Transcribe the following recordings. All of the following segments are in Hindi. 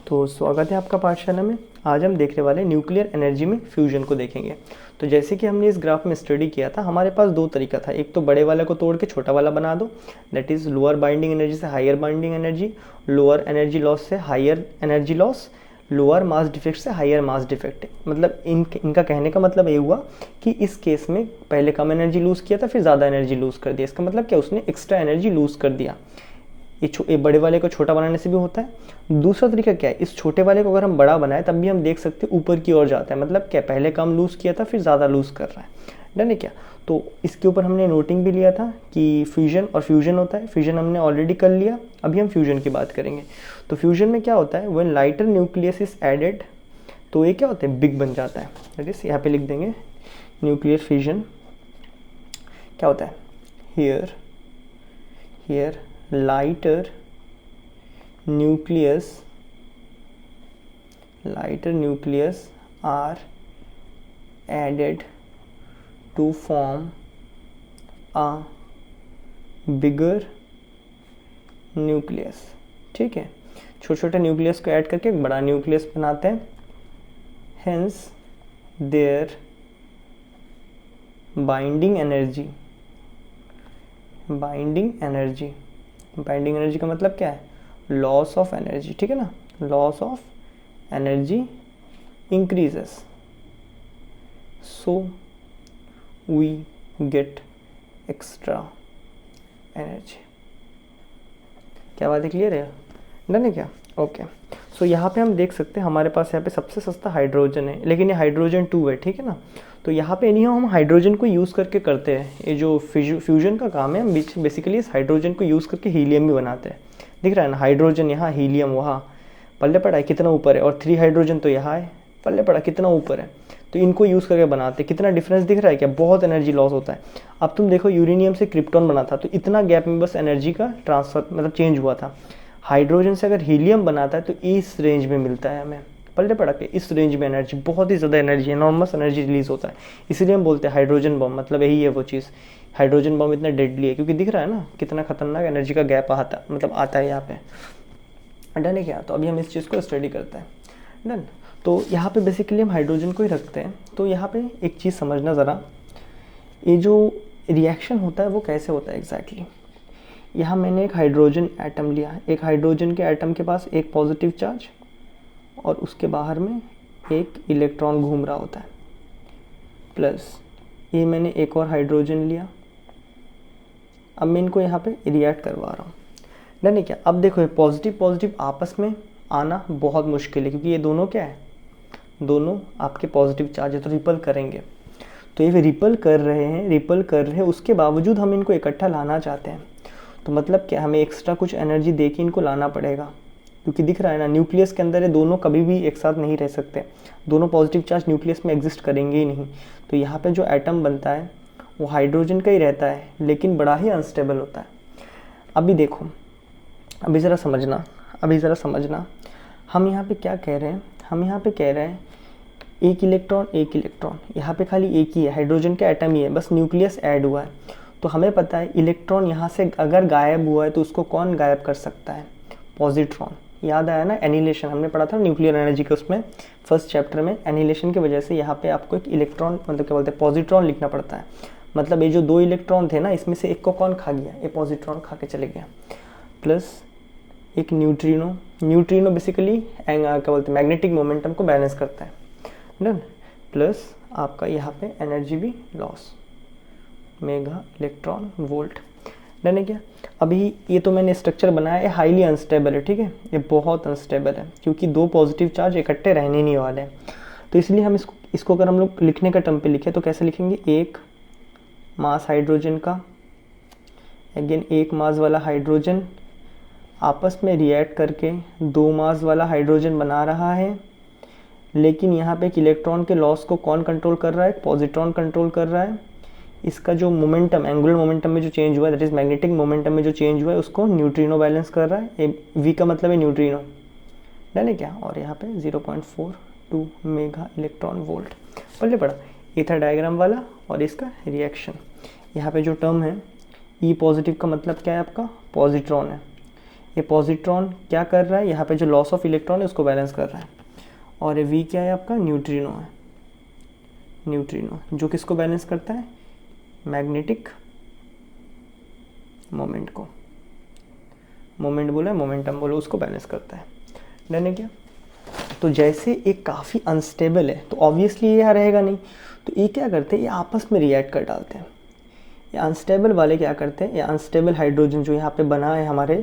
तो स्वागत है आपका पाठशाला में। आज हम देखने वाले न्यूक्लियर एनर्जी में फ्यूजन को देखेंगे। तो जैसे कि हमने इस ग्राफ में स्टडी किया था, हमारे पास दो तरीका था। एक तो बड़े वाले को तोड़ के छोटा वाला बना दो, that is lower binding energy से higher binding energy, lower energy loss से higher energy loss, lower mass defect से हायर मास डिफेक्ट। मतलब इनका कहने का मतलब ये हुआ कि इस केस में पहले कम एनर्जी लूज़ किया था, फिर ज़्यादा एनर्जी लूज़ कर दिया। इसका मतलब क्या, उसने एक्स्ट्रा एनर्जी लूज़ कर दिया। ये बड़े वाले को छोटा बनाने से भी होता है। दूसरा तरीका क्या है, इस छोटे वाले को अगर हम बड़ा बनाए तब भी हम देख सकते हैं ऊपर की ओर जाता है। मतलब क्या, पहले कम लूज़ किया था फिर ज़्यादा लूज़ कर रहा है। डन है क्या। तो इसके ऊपर हमने नोटिंग भी लिया था कि फ्यूजन और फ्यूजन होता है। फ्यूजन हमने ऑलरेडी कर लिया, अभी हम फ्यूजन की बात करेंगे। तो फ्यूजन में क्या होता है, when lighter nucleus is added, तो ये क्या होता है, बिग बन जाता है। दैट इज यहाँ पे लिख देंगे न्यूक्लियर फ्यूजन क्या होता है, here lighter nucleus are added to form a bigger nucleus। ठीक है, छोटे छोटे न्यूक्लियस को ऐड करके एक बड़ा न्यूक्लियस बनाते हैं। hence their binding energy का मतलब क्या है, लॉस ऑफ एनर्जी। ठीक है ना, loss of energy increases, so we get extra energy. क्या बात है, क्लियर है, डन है क्या। ओके, सो यहाँ पे हम देख सकते हैं हमारे पास यहाँ पे सबसे सस्ता हाइड्रोजन है, लेकिन ये हाइड्रोजन 2 है। ठीक है ना, तो यहाँ पे नहीं हम हाइड्रोजन को यूज़ करके करते हैं। ये जो फ्यूजन का काम है, हम बेसिकली इस हाइड्रोजन को यूज़ करके हीलियम भी बनाते हैं। दिख रहा है ना, हाइड्रोजन यहाँ, हीलियम वहाँ, पल्ले पड़ा है कितना ऊपर है, और 3 हाइड्रोजन तो यहाँ है, पल्ले पड़ा कितना ऊपर है। तो इनको यूज़ करके बनाते हैं। कितना डिफरेंस दिख रहा है क्या, बहुत एनर्जी लॉस होता है। अब तुम देखो, यूरेनियम से क्रिप्टॉन बना था, तो इतना गैप में बस एनर्जी का ट्रांसफर मतलब चेंज हुआ था। हाइड्रोजन से अगर हीलियम बनाता है तो इस रेंज में मिलता है हमें, पल्ले पड़ा के इस रेंज में एनर्जी, बहुत ही ज़्यादा एनर्जी, एनॉर्मस एनर्जी रिलीज होता है। इसीलिए हम बोलते हैं हाइड्रोजन बम, मतलब यही है वो चीज़। हाइड्रोजन बम इतना डेडली है क्योंकि दिख रहा है ना कितना खतरनाक एनर्जी का गैप आता है यहाँ पे। डन है क्या। तो अभी हम इस चीज़ को स्टडी करते हैं। डन। तो यहाँ पे बेसिकली हम हाइड्रोजन को ही रखते हैं। तो यहाँ पे एक चीज़ समझना ज़रा, ये जो रिएक्शन होता है वो कैसे होता है एग्जैक्टली। यहाँ मैंने एक हाइड्रोजन एटम लिया, एक हाइड्रोजन के एटम के पास एक पॉजिटिव चार्ज और उसके बाहर में एक इलेक्ट्रॉन घूम रहा होता है, प्लस ये मैंने एक और हाइड्रोजन लिया। अब मैं इनको यहाँ पे रिएक्ट करवा रहा हूँ। डन है क्या। अब देखो, ये पॉजिटिव पॉजिटिव आपस में आना बहुत मुश्किल है क्योंकि ये दोनों क्या है, दोनों आपके पॉजिटिव चार्ज है, तो रिपल करेंगे। तो ये रिपल कर रहे हैं, उसके बावजूद हम इनको इकट्ठा लाना चाहते हैं। तो मतलब क्या, हमें एक्स्ट्रा कुछ एनर्जी दे के इनको लाना पड़ेगा, क्योंकि दिख रहा है ना न्यूक्लियस के अंदर ये दोनों कभी भी एक साथ नहीं रह सकते। दोनों पॉजिटिव चार्ज न्यूक्लियस में एग्जिस्ट करेंगे ही नहीं। तो यहाँ पे जो एटम बनता है वो हाइड्रोजन का ही रहता है, लेकिन बड़ा ही अनस्टेबल होता है। अभी देखो, अभी ज़रा समझना, हम यहाँ पे क्या कह रहे हैं, हम यहाँ पे कह रहे हैं एक इलेक्ट्रॉन, यहाँ पे खाली एक ही है, हाइड्रोजन का एटम ही है, बस न्यूक्लियस ऐड हुआ है। तो हमें पता है इलेक्ट्रॉन यहाँ से अगर गायब हुआ है तो उसको कौन गायब कर सकता है, पॉजिट्रॉन। याद आया ना, एनिलेशन हमने पढ़ा था न्यूक्लियर एनर्जी के उसमें फर्स्ट चैप्टर में। एनिलेशन की वजह से यहाँ पे आपको एक इलेक्ट्रॉन, मतलब क्या बोलते हैं, पॉजिट्रॉन लिखना पड़ता है। मतलब ये जो 2 इलेक्ट्रॉन थे ना, इसमें से एक को कौन खा गया, ये पॉजिट्रॉन खा के चले गया। प्लस एक न्यूट्रिनो बेसिकली क्या बोलते हैं, मैग्नेटिक मोमेंटम को बैलेंस करता है। डन। प्लस आपका यहाँ पे एनर्जी भी loss, mega electron volt. Done है क्या। अभी ये तो मैंने स्ट्रक्चर बनाया है, हाईली अनस्टेबल है। ठीक है, ये बहुत अनस्टेबल है क्योंकि 2 पॉजिटिव चार्ज इकट्ठे रहने नहीं वाले हैं। तो इसलिए हम इसको अगर हम लोग लिखने का टर्म पे लिखे तो कैसे लिखेंगे, एक मास हाइड्रोजन का, अगेन एक मास वाला हाइड्रोजन आपस में रिएक्ट करके 2 मास वाला हाइड्रोजन बना रहा है। लेकिन यहाँ पे एक इलेक्ट्रॉन के लॉस को कौन कंट्रोल कर रहा है, पॉजिट्रॉन कंट्रोल कर रहा है। इसका जो मोमेंटम, एंगुलर मोमेंटम में जो चेंज हुआ है, दैट इज मैग्नेटिक मोमेंटम में जो चेंज हुआ है, उसको न्यूट्रिनो बैलेंस कर रहा है। वी का मतलब है न्यूट्रिनो। डन है क्या। और यहाँ पे 0.42 मेगा इलेक्ट्रॉन वोल्ट। पहले पढ़ा, ये था डायग्राम वाला और इसका रिएक्शन। यहाँ पे जो टर्म है ई पॉजिटिव का मतलब क्या है, आपका पॉजिट्रॉन है। ये पॉजिट्रॉन क्या कर रहा है, यहाँ पे जो लॉस ऑफ इलेक्ट्रॉन है उसको बैलेंस कर रहा है। और ये वी क्या है आपका, न्यूट्रिनो है, न्यूट्रिनो जो किसको बैलेंस करता है, मैग्नेटिक मोमेंट को, मोमेंट बोला मोमेंटम बोलो, उसको बैलेंस करता है। डन है क्या। तो जैसे एक काफ़ी अनस्टेबल है तो ऑब्वियसली ये यहाँ रहेगा नहीं, तो ये क्या करते हैं, ये आपस में रिएक्ट कर डालते हैं। ये अनस्टेबल वाले क्या करते हैं, ये अनस्टेबल हाइड्रोजन जो यहाँ पे बना है हमारे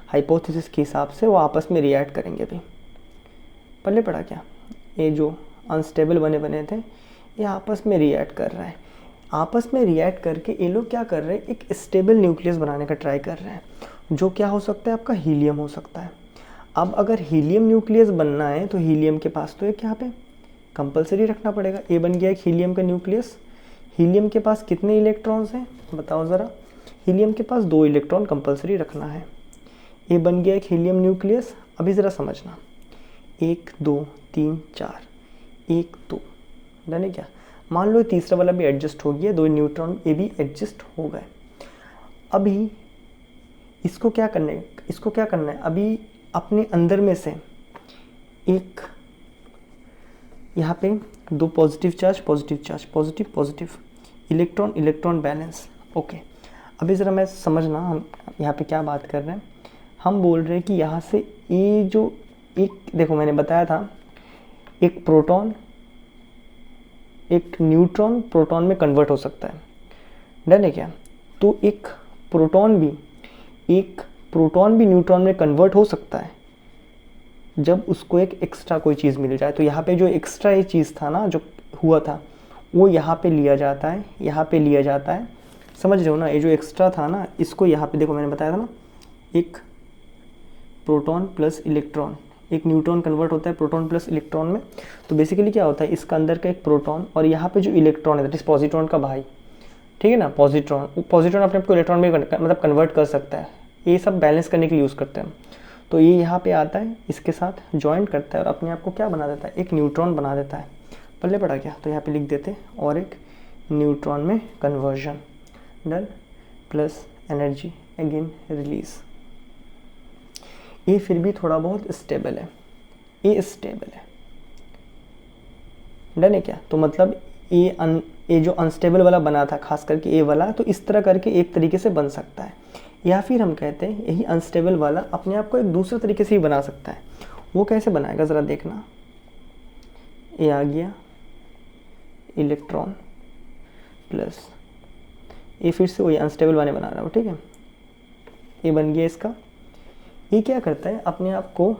हाइपोथेसिस के हिसाब से, वो आपस में रिएक्ट करेंगे अभी। पहले पढ़ा क्या, ये जो अनस्टेबल बने थे ये आपस में रिएक्ट कर रहा है, आपस में रिएक्ट करके ये लोग क्या कर रहे हैं, एक स्टेबल न्यूक्लियस बनाने का ट्राई कर रहे हैं, जो क्या हो सकता है आपका, हीलियम हो सकता है। अब अगर हीलियम न्यूक्लियस बनना है तो हीलियम के पास तो एक यहाँ पे कंपलसरी रखना पड़ेगा। ए बन गया एक हीलियम का न्यूक्लियस। हीलियम के पास कितने इलेक्ट्रॉन्स हैं बताओ ज़रा, हीलियम के पास 2 इलेक्ट्रॉन कंपलसरी रखना है। ए बन गया एक हीलियम न्यूक्लियस। अभी ज़रा समझना, 1 2 3 4, 1 2, डन है क्या। मान लो तीसरा वाला भी एडजस्ट हो गया, 2 न्यूट्रॉन ये भी एडजस्ट हो गए। अभी इसको क्या करना है, अभी अपने अंदर में से एक यहाँ पे 2 positive charge, positive electron balance. Okay, अभी ज़रा मैं समझना हम यहाँ पे क्या बात कर रहे हैं। हम बोल रहे हैं कि यहाँ से ये जो एक, देखो मैंने बताया था एक प्रोटॉन एक न्यूट्रॉन प्रोटॉन में कन्वर्ट हो सकता है, डन है क्या। तो एक प्रोटॉन भी न्यूट्रॉन में कन्वर्ट हो सकता है जब उसको एक एक्स्ट्रा कोई चीज़ मिल जाए। तो यहाँ पे जो एक्स्ट्रा ये चीज़ था ना जो हुआ था वो यहाँ पे लिया जाता है, समझ रहे हो ना। ये जो एक्स्ट्रा था ना इसको यहाँ पे देखो मैंने बताया था ना, एक प्रोटॉन प्लस इलेक्ट्रॉन, एक न्यूट्रॉन कन्वर्ट होता है प्रोटॉन प्लस इलेक्ट्रॉन में। तो बेसिकली क्या होता है, इसका अंदर का एक प्रोटॉन और यहाँ पे जो इलेक्ट्रॉन है दैट इज पॉजिट्रॉन का भाई, ठीक है ना। पॉजिट्रॉन अपने आप को इलेक्ट्रॉन में मतलब कन्वर्ट कर सकता है, ये सब बैलेंस करने के लिए यूज़ करते हैं। तो ये यहाँ पे आता है, इसके साथ जॉइंट करता है और अपने आप को क्या बना देता है, एक न्यूट्रॉन बना देता है। पहले पढ़ा क्या, तो यहाँ पे लिख देते हैं और एक न्यूट्रॉन में conversion, done, plus energy again release. ये फिर भी थोड़ा बहुत स्टेबल है, ये स्टेबल है, डन है क्या। तो मतलब ये जो अनस्टेबल वाला बना था खास करके ए वाला, तो इस तरह करके एक तरीके से बन सकता है। या फिर हम कहते हैं यही अनस्टेबल वाला अपने आप को एक दूसरे तरीके से ही बना सकता है। वो कैसे बनाएगा ज़रा देखना, ये आ गया इलेक्ट्रॉन प्लस ये फिर से वही अनस्टेबल वाले बना रहा हूँ, ठीक है। ये बन गया इसका। ये क्या करता है अपने आप को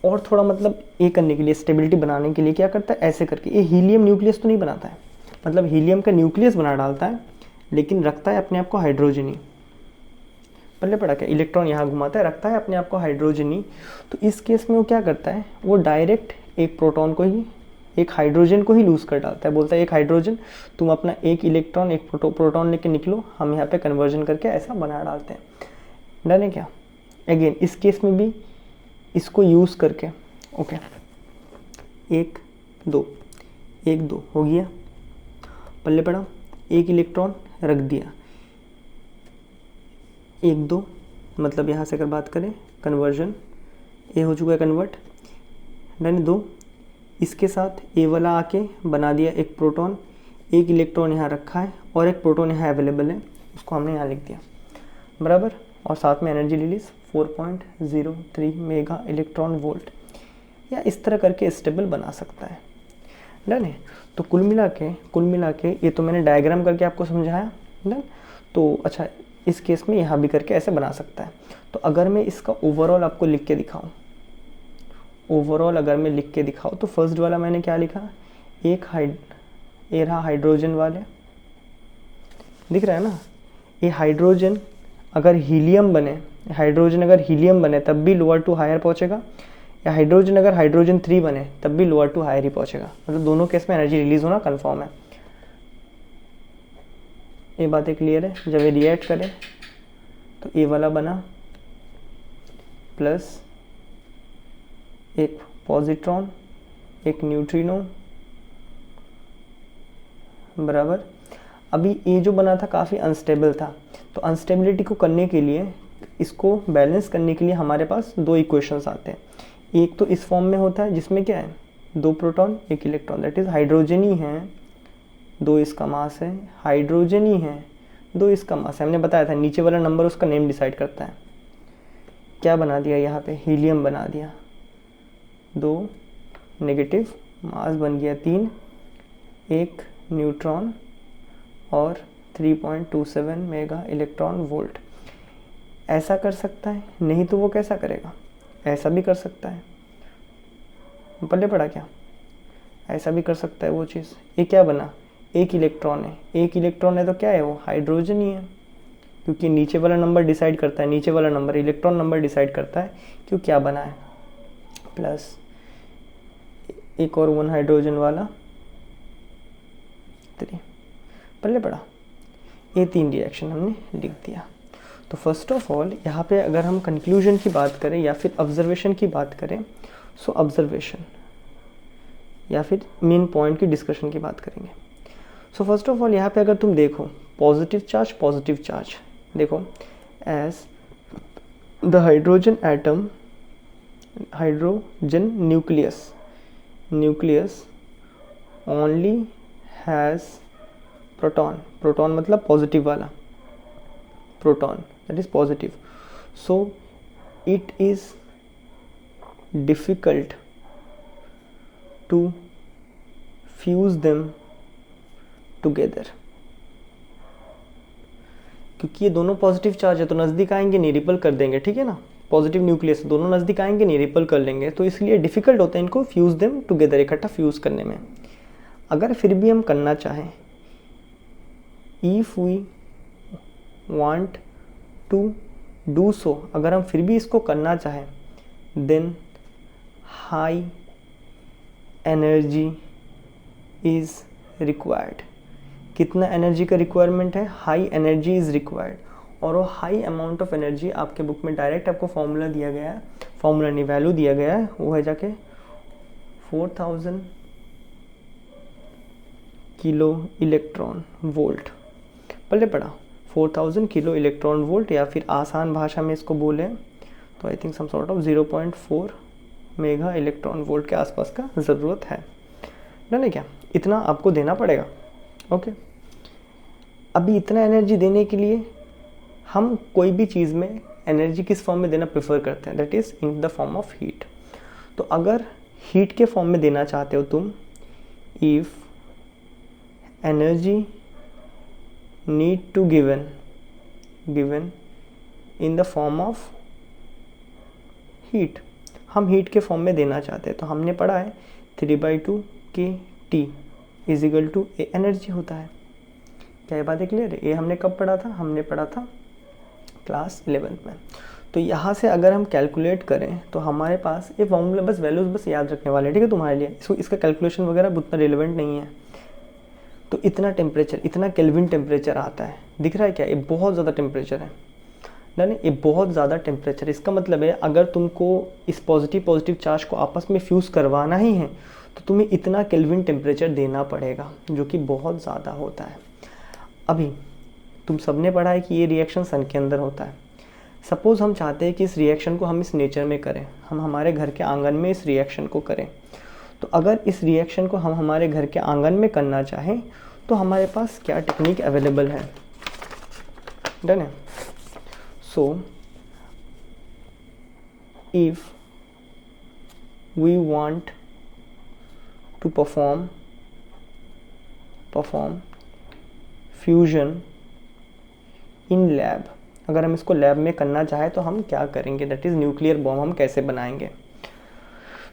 और थोड़ा मतलब ये करने के लिए, स्टेबिलिटी बनाने के लिए क्या करता है, ऐसे करके ये हीलियम न्यूक्लियस तो नहीं बनाता है, मतलब हीलियम का न्यूक्लियस बना डालता है लेकिन रखता है अपने आप को हाइड्रोजन ही। पहले पढ़ा क्या, इलेक्ट्रॉन यहाँ घुमाता है, रखता है अपने आप को हाइड्रोजन ही। तो इस केस में वो क्या करता है, वो डायरेक्ट एक प्रोटॉन को ही, एक हाइड्रोजन को ही लूज़ कर डालता है। बोलता है एक हाइड्रोजन तुम अपना एक इलेक्ट्रॉन एक प्रोटॉन लेके निकलो, हम यहाँ पे कन्वर्जन करके ऐसा बना डालते हैं, डन है क्या। अगेन इस केस में भी इसको यूज़ करके, ओके, 1 2 हो गया। पल्ले पड़ा, एक इलेक्ट्रॉन रख दिया, 1 2 मतलब यहाँ से अगर बात करें कन्वर्जन, ये हो चुका है कन्वर्ट, डन। 2 इसके साथ ए वाला आके बना दिया एक प्रोटॉन, एक इलेक्ट्रॉन यहाँ रखा है और एक प्रोटॉन यहाँ अवेलेबल है, उसको हमने यहाँ लिख दिया, बराबर। और साथ में energy release 4.03 mega electron volt, या इस तरह करके स्टेबल बना सकता है, डन है। तो कुल मिला के ये तो मैंने डायग्राम करके आपको समझाया, डन। तो अच्छा इस केस में यहाँ भी करके ऐसे बना सकता है। तो अगर मैं इसका ओवरऑल आपको लिख के दिखाऊँ, तो फर्स्ट वाला मैंने क्या लिखा, ये रहा हाइड्रोजन वाले, दिख रहा है ना। ये हाइड्रोजन अगर हीलियम बने तब भी लोअर टू हायर पहुंचेगा, या हाइड्रोजन अगर हाइड्रोजन 3 बने तब भी लोअर टू हायर ही पहुंचेगा, मतलब दोनों केस में एनर्जी रिलीज होना कंफर्म है। ये बातें क्लियर है। जब ये रिएक्ट करे तो ए वाला बना प्लस एक पॉजिट्रॉन एक न्यूट्रिनो, बराबर। अभी ये जो बना था काफ़ी अनस्टेबल था, तो अनस्टेबिलिटी को करने के लिए इसको बैलेंस करने के लिए हमारे पास दो इक्वेशंस आते हैं। एक तो इस फॉर्म में होता है जिसमें क्या है, 2 proton 1 electron, that is hydrogen ही है, 2 इसका मास है, हाइड्रोजन ही है, 2 इसका मास है। हमने बताया था नीचे वाला नंबर उसका नेम डिसाइड करता है। क्या बना दिया यहाँ पे, हीलियम बना दिया, 2 नेगेटिव, मास बन गया 3, 1 न्यूट्रॉन और 3.27 मेगा इलेक्ट्रॉन वोल्ट। ऐसा कर सकता है, नहीं तो वो कैसा करेगा, ऐसा भी कर सकता है। पल्ले पड़ा क्या, ऐसा भी कर सकता है वो चीज़। ये क्या बना, 1 इलेक्ट्रॉन है, 1 इलेक्ट्रॉन है तो क्या है वो, हाइड्रोजन ही है, क्योंकि नीचे वाला नंबर डिसाइड करता है, नीचे वाला नंबर इलेक्ट्रॉन नंबर डिसाइड करता है क्यों क्या बना है, प्लस एक और 1 हाइड्रोजन वाला 3। पल्ले पड़ा, ये 3 रिएक्शन हमने लिख दिया। तो फर्स्ट ऑफ ऑल यहाँ पे अगर हम कंक्लूजन की बात करें या फिर ऑब्जर्वेशन की बात करें, सो ऑब्जर्वेशन या फिर मेन पॉइंट की डिस्कशन की बात करेंगे। सो फर्स्ट ऑफ ऑल यहाँ पे अगर तुम देखो पॉजिटिव चार्ज देखो, as the hydrogen atom, hydrogen nucleus only has proton मतलब पॉजिटिव वाला proton, that is positive, so it is difficult to fuse them together. क्योंकि ये दोनों पॉजिटिव चार्ज है तो नज़दीक आएंगे नहीं, रिपल कर देंगे, ठीक है ना, पॉजिटिव न्यूक्लियस दोनों नज़दीक आएंगे नहीं, रिपल कर लेंगे, तो इसलिए डिफिकल्ट होता है इनको फ्यूज देम टुगेदर, इकट्ठा फ्यूज करने में। अगर फिर भी हम करना चाहें, if we want to do so, अगर हम फिर भी इसको करना चाहें, then high energy is required. कितना एनर्जी का रिक्वायरमेंट है, हाई एनर्जी इज़ रिक्वायर्ड। और वो हाई अमाउंट ऑफ एनर्जी आपके बुक में डायरेक्ट आपको फॉर्मूला दिया गया है, फॉर्मूला नहीं वैल्यू दिया गया है, वो है जाके 4000 किलो इलेक्ट्रॉन वोल्ट। पहले पढ़ा 4000 किलो इलेक्ट्रॉन वोल्ट, या फिर आसान भाषा में इसको बोले तो I think some sort of 0.4 mega electron volt के आसपास का ज़रूरत है, ना क्या, इतना आपको देना पड़ेगा। ओके, अभी इतना एनर्जी देने के लिए हम कोई भी चीज़ में एनर्जी किस फॉर्म में देना प्रेफर करते हैं, that is in the form of heat. तो अगर हीट के फॉर्म में देना चाहते हो तुम, if energy need to given in the form of heat, हम हीट के फॉर्म में देना चाहते हैं, तो हमने पढ़ा है 3/2 kT is equal to a energy होता है। क्या ये बातें क्लियर है? ये हमने कब पढ़ा था, हमने पढ़ा था क्लास 11th में। तो यहाँ से अगर हम कैलकुलेट करें तो हमारे पास ये फॉर्मूला, बस वैल्यूज बस याद रखने वाले, ठीक है, तुम्हारे लिए इसका कैलकुलेशन वगैरह उतना रिलेवेंट नहीं है। तो इतना टेम्परेचर, इतना केल्विन टेम्परेचर आता है, दिख रहा है क्या, ये बहुत ज़्यादा टेम्परेचर है ना, ये बहुत ज़्यादा टेम्परेचर। इसका मतलब है अगर तुमको इस पॉजिटिव चार्ज को आपस में फ्यूज़ करवाना ही है तो तुम्हें इतना केल्विन टेम्परेचर देना पड़ेगा, जो कि बहुत ज़्यादा होता है। अभी तुम सबने पढ़ा है कि ये रिएक्शन सन के अंदर होता है। सपोज़ हम चाहते हैं कि इस रिएक्शन को हम इस नेचर में करें, हम हमारे घर के आंगन में इस रिएक्शन को करें। तो अगर इस रिएक्शन को हम हमारे घर के आंगन में करना चाहें तो हमारे पास क्या टेक्निक अवेलेबल है, डन है। So if we want to perform fusion in lab, अगर हम इसको लैब में करना चाहें तो हम क्या करेंगे, दैट इज़ न्यूक्लियर बॉम्ब हम कैसे बनाएंगे।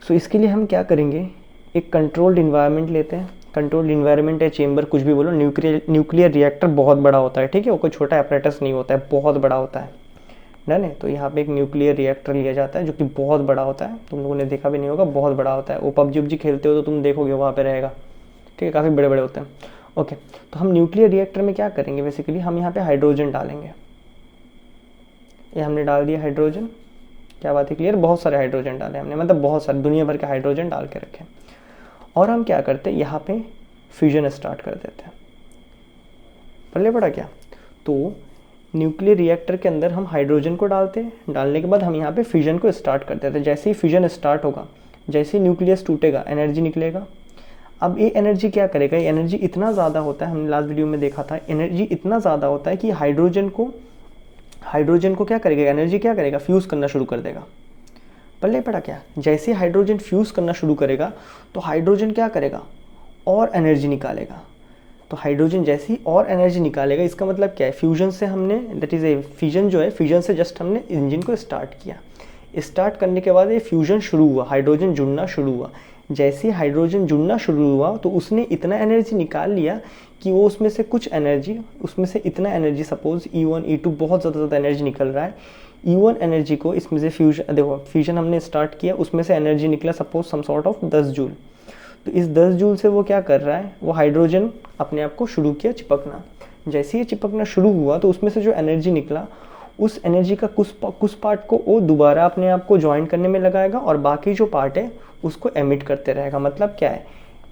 सो इसके लिए हम क्या करेंगे, एक कंट्रोल्ड इन्वायरमेंट लेते हैं। कंट्रोल्ड इन्वायरमेंट है चेंबर, कुछ भी बोलो, न्यूक्लियर रिएक्टर बहुत बड़ा होता है, ठीक है, वो कोई छोटा अपरेटस नहीं होता है, बहुत बड़ा होता है, डन है। तो यहाँ पे एक न्यूक्लियर रिएक्टर लिया जाता है जो कि बहुत बड़ा होता है, तुम लोगों ने देखा भी नहीं होगा, बहुत बड़ा होता है। वो पबजी खेलते हो तो तुम देखोगे वहाँ पे रहेगा, ठीक है, काफ़ी बड़े बड़े होते हैं। ओके, तो हम न्यूक्लियर रिएक्टर में क्या करेंगे, बेसिकली हम यहाँ पे हाइड्रोजन डालेंगे। ये हमने डाल दिया हाइड्रोजन, क्या बात है क्लियर, बहुत सारे हाइड्रोजन डाले हमने, मतलब बहुत सारे दुनिया भर के हाइड्रोजन डाल के रखे। और हम क्या करते हैं, यहाँ पे फ्यूजन स्टार्ट कर देते हैं। पहले पड़ा क्या, तो न्यूक्लियर रिएक्टर के अंदर हम हाइड्रोजन को डालते हैं, डालने के बाद हम यहाँ पे फिजन को स्टार्ट कर देते हैं। जैसे ही फिजन स्टार्ट होगा, जैसे ही न्यूक्लियस टूटेगा, एनर्जी निकलेगा। अब ये एनर्जी क्या करेगा, ये एनर्जी इतना ज़्यादा होता है, हमने लास्ट वीडियो में देखा था, एनर्जी इतना ज़्यादा होता है कि हाइड्रोजन को क्या करेगा, एनर्जी क्या करेगा, फ्यूज़ करना शुरू कर देगा। पल्ले पड़ा क्या, जैसे हाइड्रोजन फ्यूज़ करना शुरू करेगा तो हाइड्रोजन क्या करेगा, और एनर्जी निकालेगा। तो हाइड्रोजन जैसे ही और एनर्जी निकालेगा, इसका मतलब क्या है, फ्यूजन से हमने, दैट इज़ ए फिजन जो है, फिजन से जस्ट हमने इंजन को स्टार्ट किया। स्टार्ट करने के बाद ये फ्यूजन शुरू हुआ, हाइड्रोजन जुड़ना शुरू हुआ। जैसे ही हाइड्रोजन जुड़ना शुरू हुआ तो उसने इतना एनर्जी निकाल लिया कि वो उसमें से कुछ एनर्जी, उसमें से इतना एनर्जी, सपोज E1 E2 बहुत ज़्यादा एनर्जी निकल रहा है, E1 एनर्जी को इसमें से फ्यूजन, देखो फ्यूजन हमने स्टार्ट किया, उसमें से एनर्जी निकला suppose some sort of 10 joule. तो इस 10 जूल से वो क्या कर रहा है, वो हाइड्रोजन अपने आप को शुरू किया चिपकना। जैसे ही चिपकना शुरू हुआ तो उसमें से जो एनर्जी निकला, उस एनर्जी का कुछ पार्ट को वो दोबारा अपने आप को ज्वाइन करने में लगाएगा और बाकी जो पार्ट है उसको एमिट करते रहेगा। मतलब क्या है,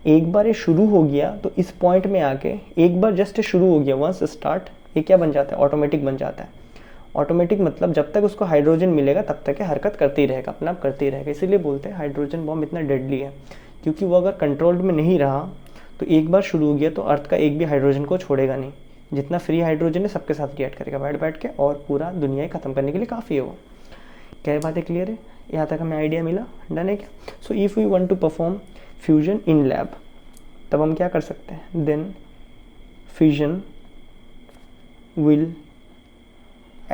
एक बार ये शुरू हो गया तो इस पॉइंट में आके, एक बार जस्ट शुरू हो गया, वंस स्टार्ट, ये क्या बन जाता है, ऑटोमेटिक बन जाता है। ऑटोमेटिक मतलब जब तक उसको हाइड्रोजन मिलेगा तब तक ये हरकत करती रहेगा, अपना आप करती रहेगा। इसीलिए बोलते हैं हाइड्रोजन बॉम्ब इतना डेडली है, क्योंकि वो अगर कंट्रोल्ड में नहीं रहा तो एक बार शुरू हो गया तो अर्थ का एक भी हाइड्रोजन को छोड़ेगा नहीं। जितना फ्री हाइड्रोजन है सबके साथ रिएक्ट करेगा बैठ के, और पूरा दुनिया ही ख़त्म करने के लिए काफ़ी है वो। क्या बातें क्लियर है, यहाँ तक हमें आइडिया मिला, डन है क्या। So if we want to perform fusion in lab, तब हम क्या कर सकते हैं, then fusion will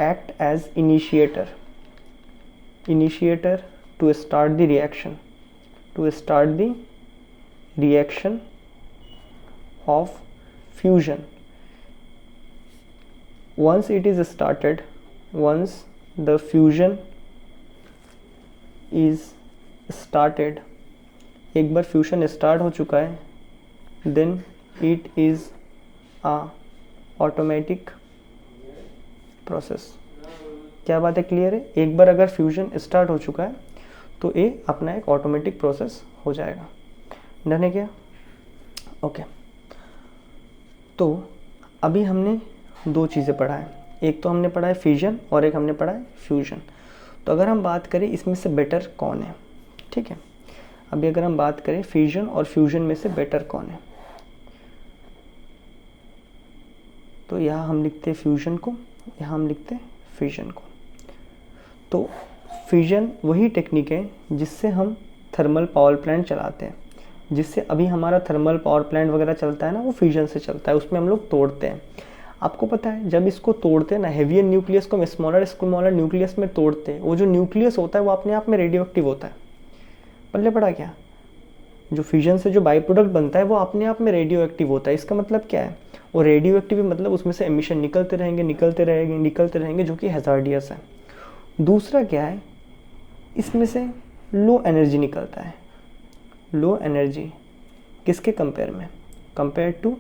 act as initiator to start the reaction of fusion. Once it is started, once the fusion is started, एक बार फ्यूजन स्टार्ट हो चुका है, then it is a automatic process। क्या बात है, क्लियर है। एक बार अगर फ्यूजन स्टार्ट हो चुका है तो ये अपना एक ऑटोमेटिक प्रोसेस हो जाएगा। डन है क्या, ओके। तो अभी हमने दो चीज़ें पढ़ा है, एक तो हमने पढ़ा है फिजन और एक हमने पढ़ा है फ्यूजन। तो अगर हम बात करें इसमें से बेटर कौन है, ठीक है, अभी अगर हम बात करें फिजन और फ्यूजन में से बेटर कौन है, तो यहाँ हम लिखते हैं फ्यूजन को, यहाँ हम लिखते हैं फिजन को। तो फिजन वही टेक्निक है जिससे हम थर्मल पावर प्लांट चलाते हैं, जिससे अभी हमारा थर्मल पावर प्लांट वगैरह चलता है ना, वो फ्यूजन से चलता है। उसमें हम लोग तोड़ते हैं। आपको पता है जब इसको तोड़ते हैं ना, हेवियर न्यूक्लियस को हम स्मॉलर न्यूक्लियस में तोड़ते हैं, वो जो न्यूक्लियस होता है वो अपने आप में रेडियो एक्टिव होता है। पल्ले पड़ा क्या, जो फ्यूजन से जो बाई प्रोडक्ट बनता है वो अपने आप में रेडियो एक्टिव होता है। इसका मतलब क्या है, वो रेडियो एक्टिव मतलब उसमें से एमिशन निकलते रहेंगे जो कि हैजार्डियस है। दूसरा क्या है, इसमें से लो एनर्जी निकलता है। लो एनर्जी किसके कंपेयर में, कंपेयर टू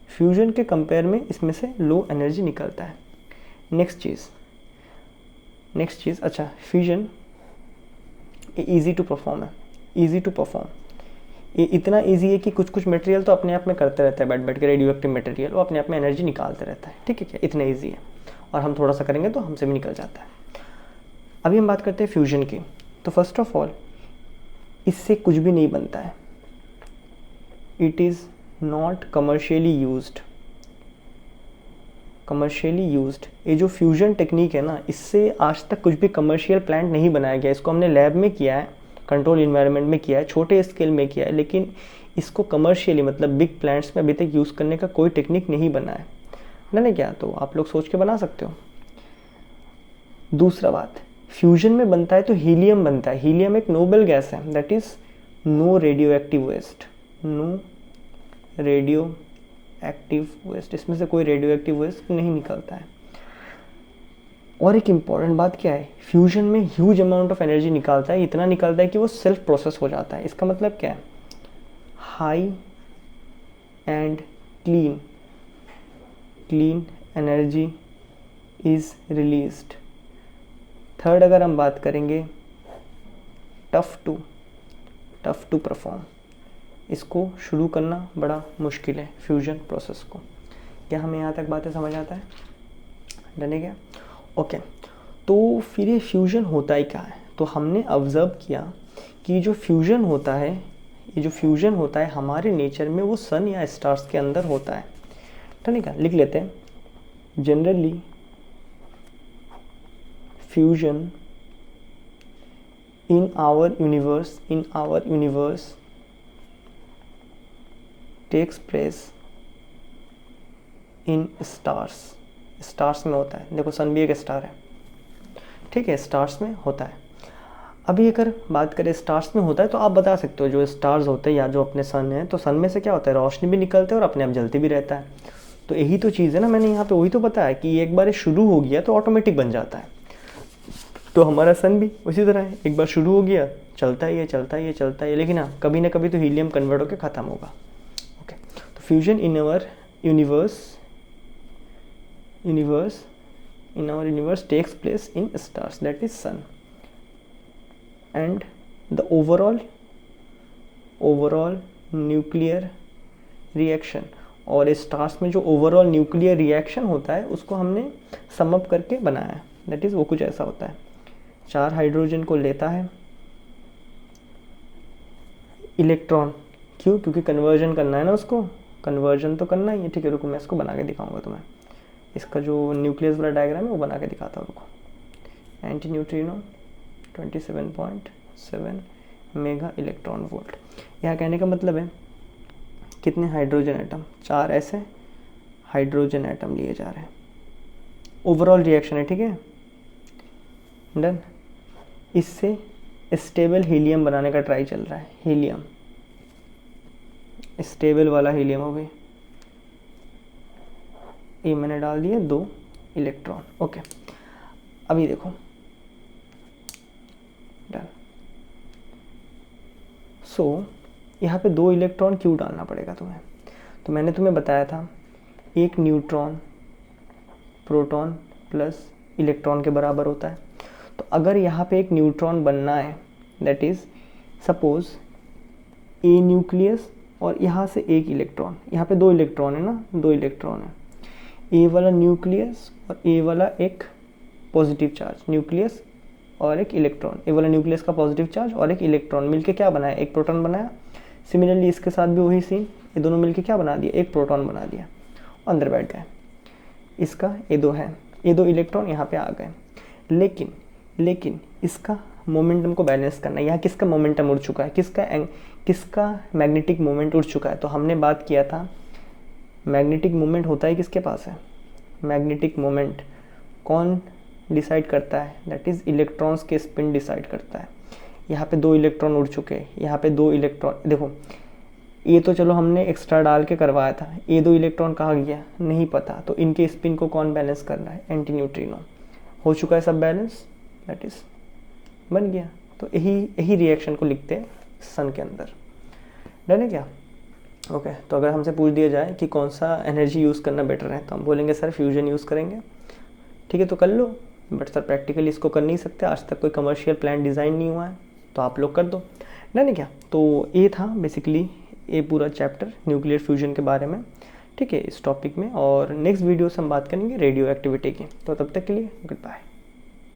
फ्यूजन के कंपेयर में इसमें से लो एनर्जी निकलता है। नेक्स्ट चीज़, अच्छा फ्यूजन इजी टू परफॉर्म है, ये इतना इजी है कि कुछ मटेरियल तो अपने आप में करते रहता है, बैठ के रेडियो एक्टिव मटेरियल, वो अपने आप में एनर्जी निकालते रहता है, ठीक है क्या, इतना इजी है। और हम थोड़ा सा करेंगे तो हमसे भी निकल जाता है। अभी हम बात करते हैं फ्यूजन की। तो फर्स्ट ऑफ ऑल इससे कुछ भी नहीं बनता है, it is not commercially used. ये जो फ्यूजन टेक्निक है ना, इससे आज तक कुछ भी कमर्शियल प्लांट नहीं बनाया गया। इसको हमने लैब में किया है, कंट्रोल इन्वायरमेंट में किया है, छोटे स्केल में किया है, लेकिन इसको कमर्शियली मतलब बिग प्लांट्स में अभी तक यूज़ करने का कोई टेक्निक नहीं बना है। नहीं क्या, तो आप लोग सोच के बना सकते हो। दूसरा बात, फ्यूजन में बनता है तो हीलियम बनता है। हीलियम एक नोबल गैस है, that is no radioactive waste, इसमें से कोई रेडियो एक्टिव वेस्ट नहीं निकलता है। और एक इम्पॉर्टेंट बात क्या है, फ्यूजन में ह्यूज अमाउंट ऑफ एनर्जी निकालता है, इतना निकालता है कि वो सेल्फ प्रोसेस हो जाता है। इसका मतलब क्या है, high and clean energy is released. Third अगर हम बात करेंगे, टफ टू परफॉर्म, इसको शुरू करना बड़ा मुश्किल है फ्यूजन प्रोसेस को। क्या हमें यहाँ तक बातें समझ आता है? डन है क्या? ओके, तो फिर ये फ्यूज़न होता ही क्या है? तो हमने ऑब्ज़र्व किया कि जो फ्यूज़न होता है, ये जो फ्यूज़न होता है हमारे नेचर में वो सन या स्टार्स के अंदर होता है। ठीक है, लिख लेते हैं। Generally fusion in our universe takes place in stars में होता है। देखो सन भी एक स्टार है, ठीक है, स्टार्स में होता है। अभी अगर बात करें स्टार्स में होता है तो आप बता सकते हो जो स्टार्स होते हैं या जो अपने सन है, तो सन में से क्या होता है, रोशनी भी निकलते है और अपने आप जलते भी रहता है। तो यही तो चीज़ है ना, मैंने यहाँ पे वही तो बताया कि एक बार शुरू हो गया तो ऑटोमेटिक बन जाता है। तो हमारा सन भी उसी तरह है, एक बार शुरू हो गया चलता ही है चलता ही है चलता ही है, लेकिन हाँ कभी ना कभी तो हीलियम कन्वर्ट होकर ख़त्म होगा। ओके, तो fusion in our universe takes place in stars, that is sun, and the overall nuclear reaction, और स्टार्स में जो ओवरऑल न्यूक्लियर रिएक्शन होता है उसको हमने सम अप करके बनाया है। दैट इज़ वो कुछ ऐसा होता है, 4 हाइड्रोजन को लेता है इलेक्ट्रॉन, क्यों? क्योंकि कन्वर्जन करना है ना, उसको कन्वर्जन तो करना ही है। ठीक है, रुको मैं इसको बना के दिखाऊंगा तुम्हें, इसका जो न्यूक्लियस वाला डायग्राम है वो बना के दिखाता हूँ, रुको। Anti neutrino 27.7 mega electron volt. यहाँ कहने का मतलब है कितने हाइड्रोजन एटम, 4 ऐसे हाइड्रोजन एटम लिए जा रहे हैं, ओवरऑल रिएक्शन है, ठीक है, डन। इससे स्टेबल हीलियम बनाने का ट्राई चल रहा है, हीलियम स्टेबल वाला हीलियम हो गई, ये मैंने डाल दिया 2 इलेक्ट्रॉन। ओके, अभी देखो, डन। सो यहाँ पे 2 इलेक्ट्रॉन क्यों डालना पड़ेगा तुम्हें? तो मैंने तुम्हें बताया था एक न्यूट्रॉन प्रोटॉन प्लस इलेक्ट्रॉन के बराबर होता है। तो अगर यहाँ पे एक न्यूट्रॉन बनना है, that is suppose A nucleus और यहाँ से एक इलेक्ट्रॉन, यहाँ पे 2 इलेक्ट्रॉन है ना, 2 इलेक्ट्रॉन है, ए वाला न्यूक्लियस और ए वाला एक पॉजिटिव चार्ज, न्यूक्लियस और एक इलेक्ट्रॉन, ए वाला न्यूक्लियस का पॉजिटिव चार्ज और एक इलेक्ट्रॉन मिलके क्या बनाया, एक प्रोटॉन बनाया। सिमिलरली इसके साथ भी वही सीन, ये दोनों मिलके क्या बना दिया, एक प्रोटॉन बना दिया, अंदर बैठ गए। इसका ए 2 है, ए 2 इलेक्ट्रॉन यहाँ पे आ गए, लेकिन इसका मोमेंटम को बैलेंस करना है। यहाँ किसका मोमेंटम उड़ चुका है, किसका मैग्नेटिक मोमेंट उड़ चुका है। तो हमने बात किया था मैग्नेटिक मोमेंट होता है किसके पास है, मैग्नेटिक मोमेंट कौन डिसाइड करता है, दैट इज़ इलेक्ट्रॉन्स के स्पिन डिसाइड करता है। यहाँ पे 2 इलेक्ट्रॉन उड़ चुके हैं, यहाँ पे 2 इलेक्ट्रॉन, देखो ये तो चलो हमने एक्स्ट्रा डाल के करवाया था, ये 2 इलेक्ट्रॉन कहाँ गया नहीं पता, तो इनके स्पिन को कौन बैलेंस कर रहा है, एंटी न्यूट्रिनो। हो चुका है सब बैलेंस, दैट इज़ बन गया। तो यही रिएक्शन को लिखते हैं सन के अंदर, डन है क्या? ओके, तो अगर हमसे पूछ दिया जाए कि कौन सा एनर्जी यूज़ करना बेटर है, तो हम बोलेंगे सर फ्यूजन यूज़ करेंगे। ठीक है, तो कर लो, बट सर प्रैक्टिकली इसको कर नहीं सकते, आज तक कोई कमर्शियल प्लान डिज़ाइन नहीं हुआ है, तो आप लोग कर दो, डन है क्या? तो ये था बेसिकली ये पूरा चैप्टर न्यूक्लियर फ्यूजन के बारे में, ठीक है, इस टॉपिक में। और नेक्स्ट वीडियो से हम बात करेंगे रेडियो एक्टिविटी की। तो तब तक के लिए गुड बाय।